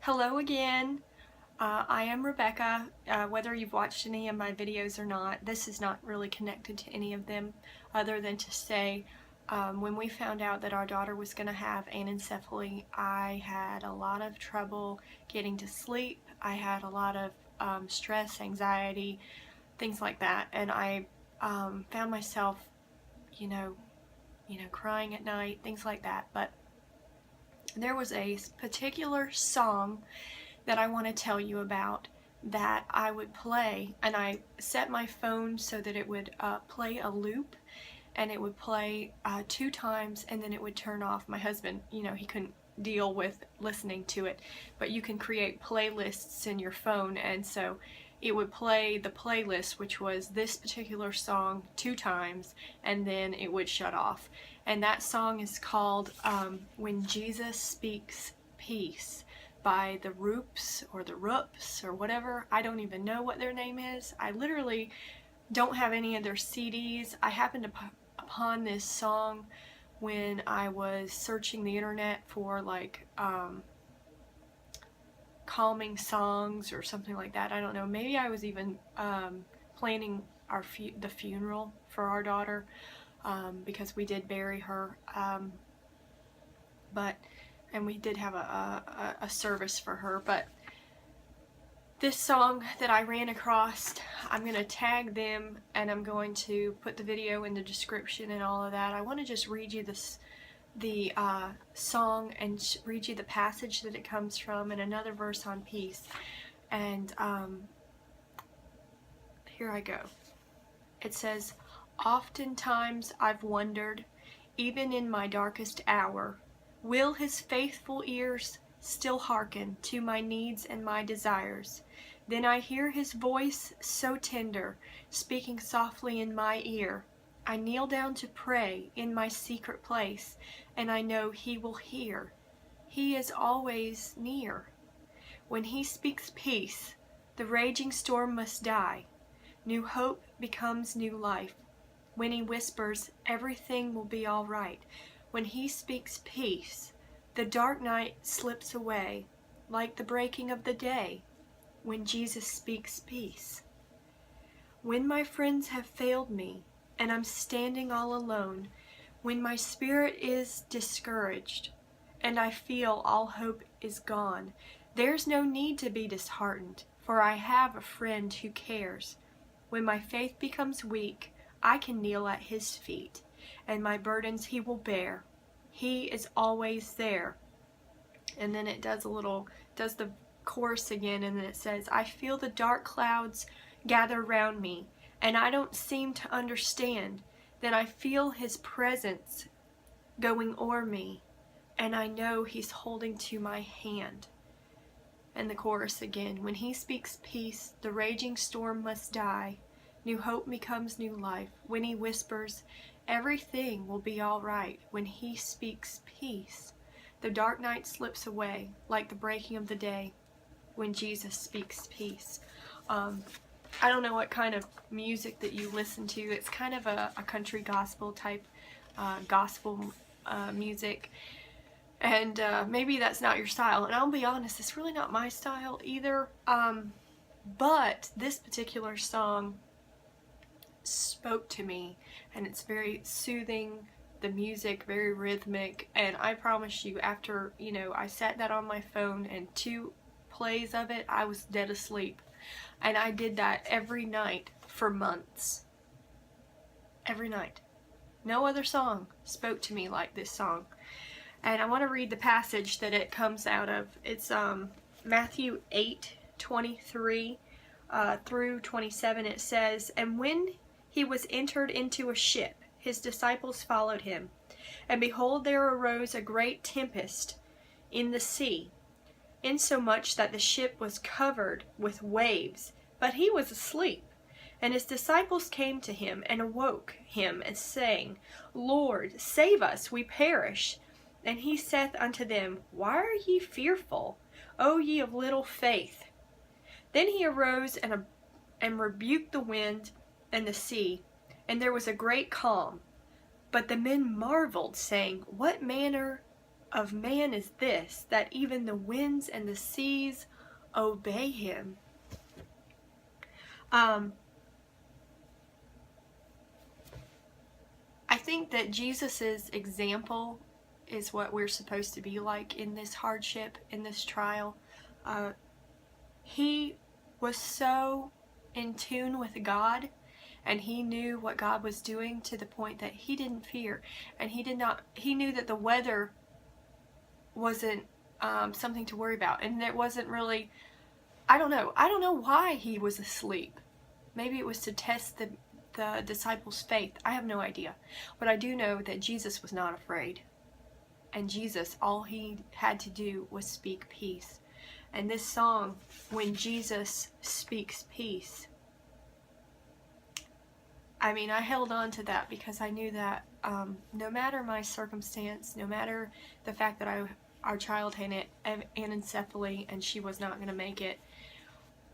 Hello again. I am Rebecca. Whether you've watched any of my videos or not, this is not really connected to any of them other than to say when we found out that our daughter was going to have anencephaly, I had a lot of trouble getting to sleep. I had a lot of stress, anxiety, things like that, and I found myself, you know, crying at night, things like that. But there was a particular song that I want to tell you about that I would play, and I set my phone so that it would play a loop, and it would play 2 times and then it would turn off. My husband, he couldn't deal with listening to it, but you can create playlists in your phone, and so it would play the playlist, which was this particular song 2 times, and then it would shut off. And that song is called When Jesus Speaks Peace by the Roops or the Roops or whatever. I don't even know what their name is. I literally don't have any of their CDs. I happened upon this song when I was searching the internet for like calming songs or something like that. I don't know. Maybe I was even planning the funeral for our daughter because we did bury her. And we did have a service for her. But this song that I ran across, I'm going to tag them and I'm going to put the video in the description and all of that. I want to just read you the song and read you the passage that it comes from and another verse on peace. And here I go. It says, "Oftentimes I've wondered, even in my darkest hour, will his faithful ears still hearken to my needs and my desires? Then I hear his voice so tender, speaking softly in my ear. I kneel down to pray in my secret place, and I know he will hear. He is always near. When he speaks peace, the raging storm must die. New hope becomes new life. When he whispers, everything will be all right. When he speaks peace, the dark night slips away, like the breaking of the day, when Jesus speaks peace. When my friends have failed me, and I'm standing all alone, when my spirit is discouraged, and I feel all hope is gone, there's no need to be disheartened, for I have a friend who cares. When my faith becomes weak, I can kneel at his feet, and my burdens he will bear. He is always there." And then it does the chorus again, and then it says, "I feel the dark clouds gather round me, and I don't seem to understand. Then I feel his presence going o'er me, and I know he's holding to my hand." And the chorus again, "When he speaks peace, the raging storm must die. New hope becomes new life. When he whispers, everything will be all right. When he speaks peace, the dark night slips away, like the breaking of the day, when Jesus speaks peace." I don't know what kind of music that you listen to. It's kind of a country gospel type gospel music. And maybe that's not your style. And I'll be honest, it's really not my style either. But this particular song spoke to me, and it's very soothing, the music very rhythmic, and I promise you, after I set that on my phone and 2 plays of it, I was dead asleep. And I did that every night for months. Every night. No other song spoke to me like this song. And I want to read the passage that it comes out of. It's Matthew 8:23 through 27. It says, "And when he was entered into a ship, his disciples followed him. And behold, there arose a great tempest in the sea, insomuch that the ship was covered with waves, but he was asleep. And his disciples came to him and awoke him, and saying, Lord, save us, we perish. And he saith unto them, Why are ye fearful, O ye of little faith? Then he arose and rebuked the wind and the sea, and there was a great calm. But the men marveled, saying, What manner of man is this, that even the winds and the seas obey him. I think that Jesus's example is what we're supposed to be like in this hardship, in this trial. He was so in tune with God, and he knew what God was doing to the point that he didn't fear, and he knew that the weather wasn't something to worry about, and it wasn't really, I don't know why he was asleep. Maybe it was to test the disciples' faith. I have no idea. But I do know that Jesus was not afraid. And Jesus, all he had to do was speak peace. And this song, When Jesus Speaks Peace, I mean, I held on to that because I knew that no matter my circumstance, no matter the fact that our child had anencephaly and she was not going to make it,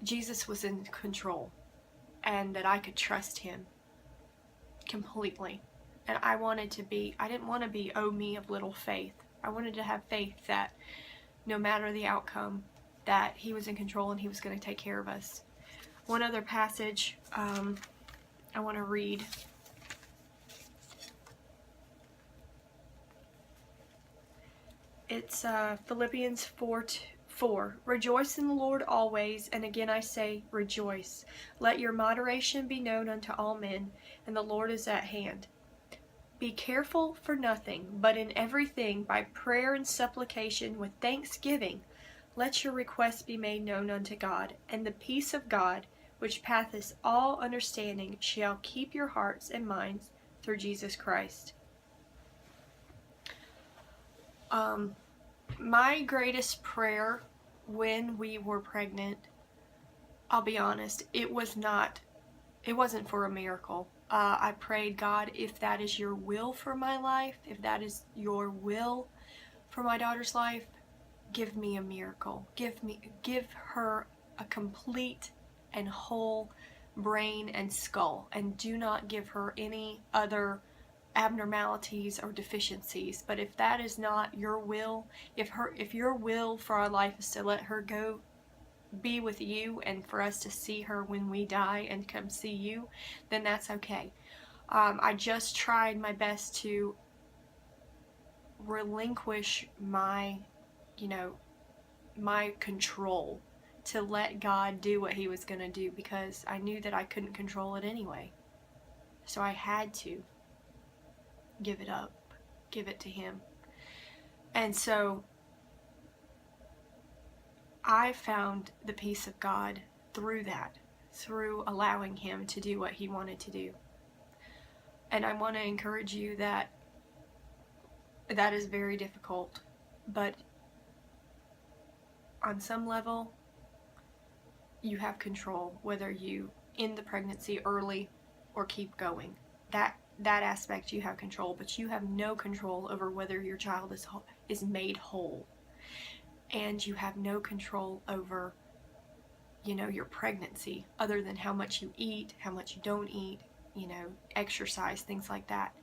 Jesus was in control, and that I could trust him completely. And I didn't want to be, oh me of little faith. I wanted to have faith that no matter the outcome, that he was in control and he was going to take care of us. One other passage I want to read. It's Philippians 4:4. Rejoice in the Lord always, and again I say, rejoice. Let your moderation be known unto all men, and the Lord is at hand. Be careful for nothing, but in everything by prayer and supplication with thanksgiving, let your requests be made known unto God, and the peace of God, which passeth all understanding, shall keep your hearts and minds through Jesus Christ. My greatest prayer when we were pregnant, I'll be honest, it wasn't for a miracle. I prayed, God, if that is your will for my life, if that is your will for my daughter's life, give me a miracle. Give her a complete and whole brain and skull, and do not give her any other abnormalities or deficiencies. But if that is not your will, if your will for our life is to let her go be with you and for us to see her when we die and come see you, then that's okay. I just tried my best to relinquish my control, to let God do what he was going to do, because I knew that I couldn't control it anyway. So I had to give it up, give it to him. And so I found the peace of God through that, through allowing him to do what he wanted to do. And I want to encourage you that that is very difficult, but on some level, you have control, whether you end the pregnancy early or keep going. That aspect you have control, but you have no control over whether your child is made whole. And you have no control over, your pregnancy, other than how much you eat, how much you don't eat, exercise, things like that.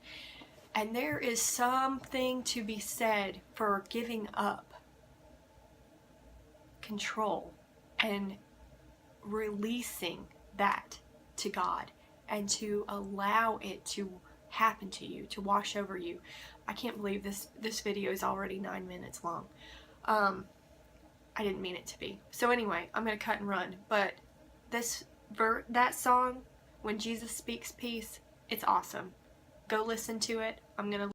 And there is something to be said for giving up control and releasing that to God, and to allow it to happen to you, to wash over you. I can't believe this video is already 9 minutes long. I didn't mean it to be. So anyway, I'm going to cut and run. But that song, When Jesus Speaks Peace, it's awesome. Go listen to it. I'm going to